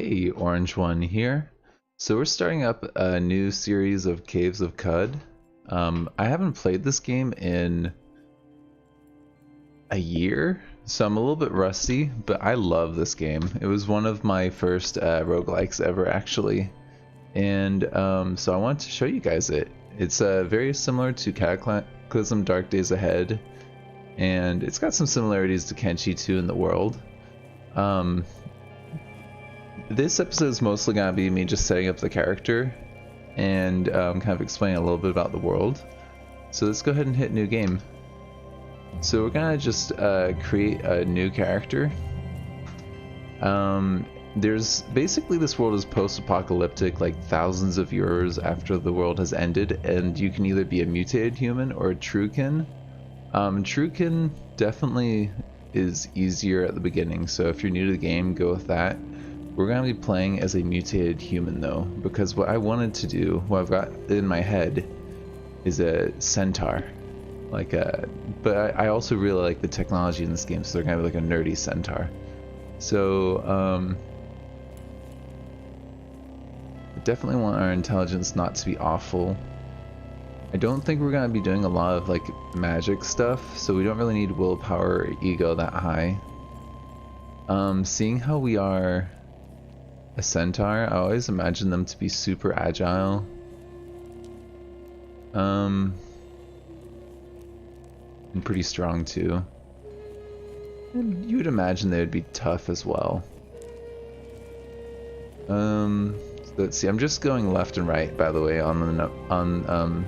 Hey, Orange One here. So we're starting up a new series of Caves of Cud. I haven't played this game in a year, so I'm a little bit rusty, but I love this game. It was one of my first roguelikes ever, actually. And so I wanted to show you guys it. It's very similar to Cataclysm Dark Days Ahead, and it's got some similarities to Kenshi 2 in the world. This episode is mostly going to be me just setting up the character and kind of explaining a little bit about the world. So let's go ahead and hit new game. So we're going to just create a new character. There's basically, this world is post-apocalyptic, like thousands of years after the world has ended, and you can either be a mutated human or a truekin. Truekin definitely is easier at the beginning, so if you're new to the game, go with that. We're going to be playing as a mutated human though, because what I wanted to do, what I've got in my head, is a centaur. But I also really like the technology in this game, so they're going to be like a nerdy centaur. So, I definitely want our intelligence not to be awful. I don't think we're going to be doing a lot of like magic stuff, so we don't really need willpower or ego that high. Seeing how we are a centaur, I always imagine them to be super agile. And pretty strong too. And you would imagine they would be tough as well. So let's see. I'm just going left and right, by the way, on the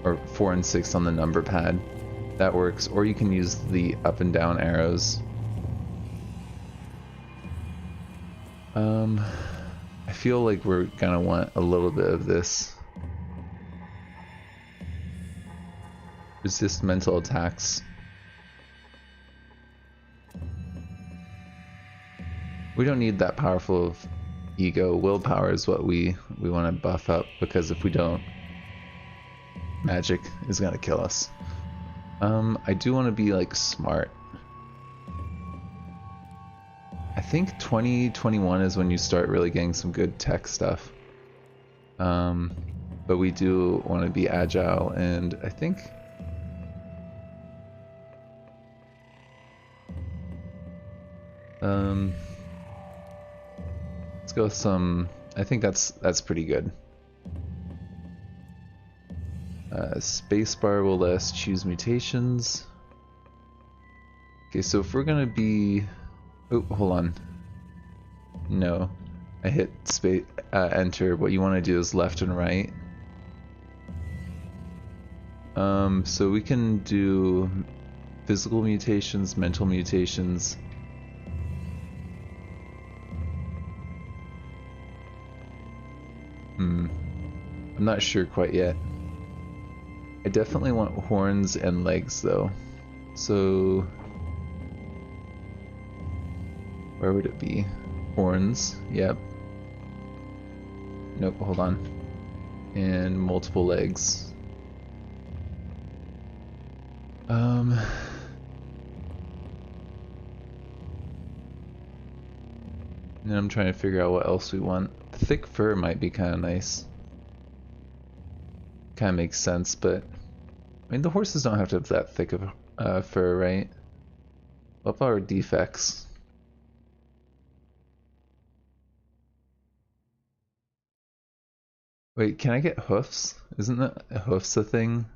or 4 and 6 on the number pad. That works. Or you can use the up and down arrows. I feel like we're gonna want a little bit of this. Resist mental attacks. We don't need that powerful of ego. Willpower is what we want to buff up, because if we don't, magic is gonna kill us. I do want to be like smart. I think 2021 is when you start really getting some good tech stuff. But we do want to be agile, and I think let's go with some. I think that's pretty good. Spacebar will let us choose mutations. Okay, so if we're gonna be, oh, hold on. No, I hit space enter. What you want to do is left and right. So we can do physical mutations, mental mutations. I'm not sure quite yet. I definitely want horns and legs though. So where would it be? Horns, yep. Nope, hold on. And multiple legs. And then I'm trying to figure out what else we want. Thick fur might be kind of nice. Kind of makes sense, but I mean, the horses don't have to have that thick of fur, right? What about our defects? Wait, can I get hoofs? Isn't that hoofs a thing?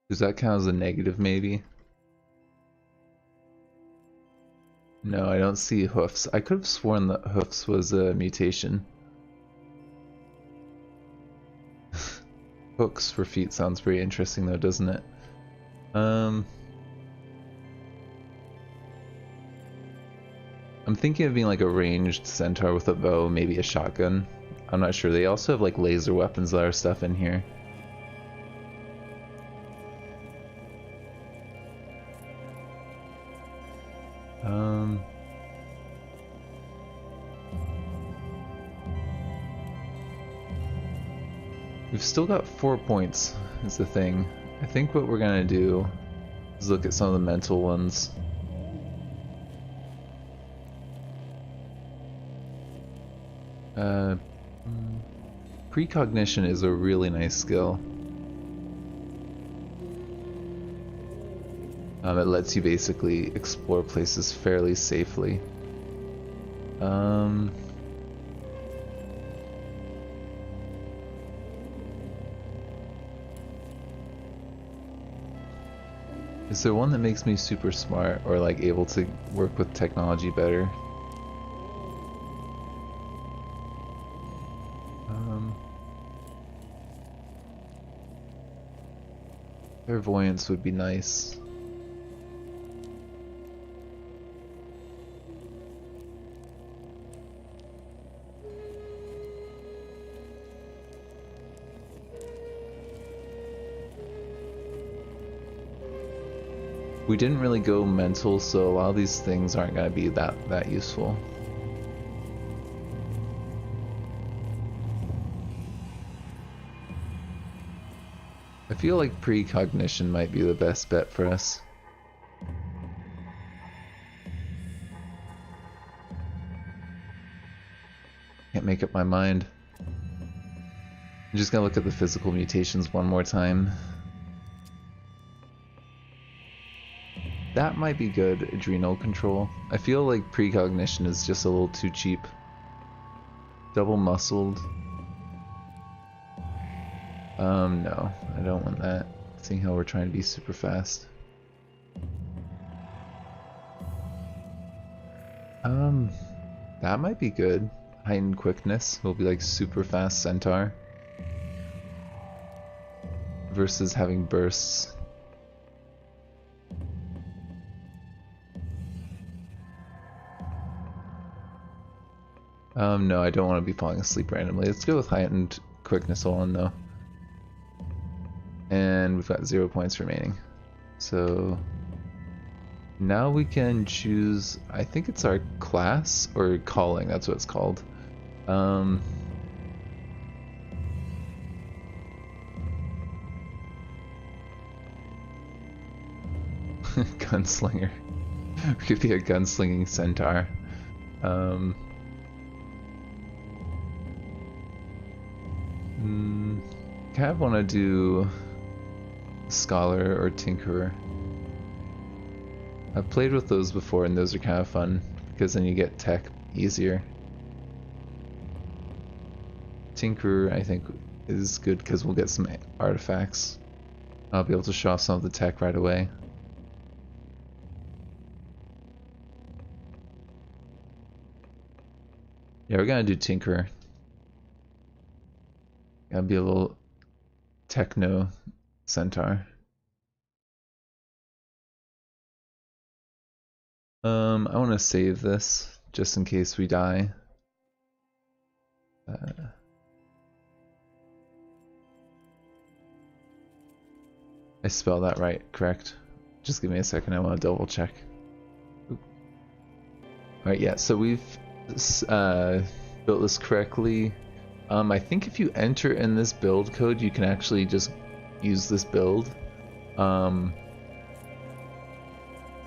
Does that count as a negative, maybe? No, I don't see hoofs. I could have sworn that hoofs was a mutation. Hooks for feet sounds very interesting though, doesn't it? I'm thinking of being like a ranged centaur with a bow, maybe a shotgun. I'm not sure. They also have like laser weapons that are stuff in here. We've still got 4 points, is the thing. I think what we're gonna do is look at some of the mental ones. Uh, Precognition is a really nice skill. It lets you basically explore places fairly safely. Is there one that makes me super smart or like able to work with technology better? Clairvoyance would be nice. We didn't really go mental, so a lot of these things aren't going to be that useful. I feel like precognition might be the best bet for us. Can't make up my mind. I'm just gonna look at the physical mutations one more time. That might be good, adrenal control. I feel like precognition is just a little too cheap. Double muscled. No, I don't want that. Seeing how we're trying to be super fast. That might be good. Heightened quickness. We'll be like super fast centaur. Versus having bursts. No, I don't want to be falling asleep randomly. Let's go with heightened quickness on though. And we've got 0 points remaining. So now we can choose, I think it's our class or calling, that's what it's called. Gunslinger. We could be a gunslinging centaur. Kind of want to do Scholar or Tinkerer. I've played with those before and those are kind of fun because then you get tech easier. Tinkerer I think is good because we'll get some artifacts. I'll be able to show off some of the tech right away. Yeah, we're gonna do Tinkerer. Gotta be a little techno centaur. I want to save this just in case we die. I spelled that right, correct? Just give me a second, I want to double check. Alright, yeah, so we've built this correctly. I think if you enter in this build code, you can actually just use this build.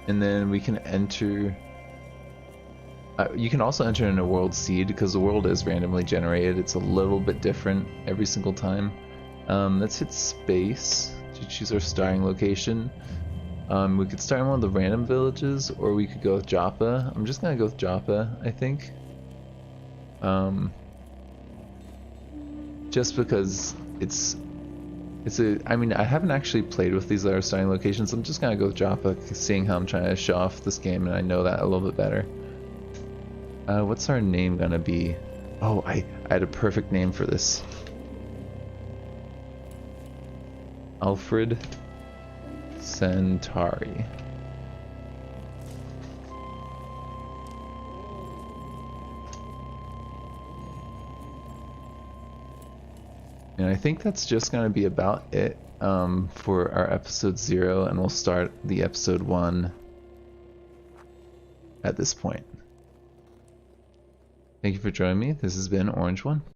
And then we can enter... you can also enter in a world seed, because the world is randomly generated. It's a little bit different every single time. Let's hit space to choose our starting location. We could start in one of the random villages, or we could go with Joppa. I'm just gonna go with Joppa, I think. Just because I mean, I haven't actually played with these other starting locations. I'm just gonna go with Joppa, seeing how I'm trying to show off this game, and I know that a little bit better. What's our name gonna be? Oh, I had a perfect name for this. Alfred Centauri. And I think that's just going to be about it for our episode 0, and we'll start the episode 1 at this point. Thank you for joining me. This has been Orange One.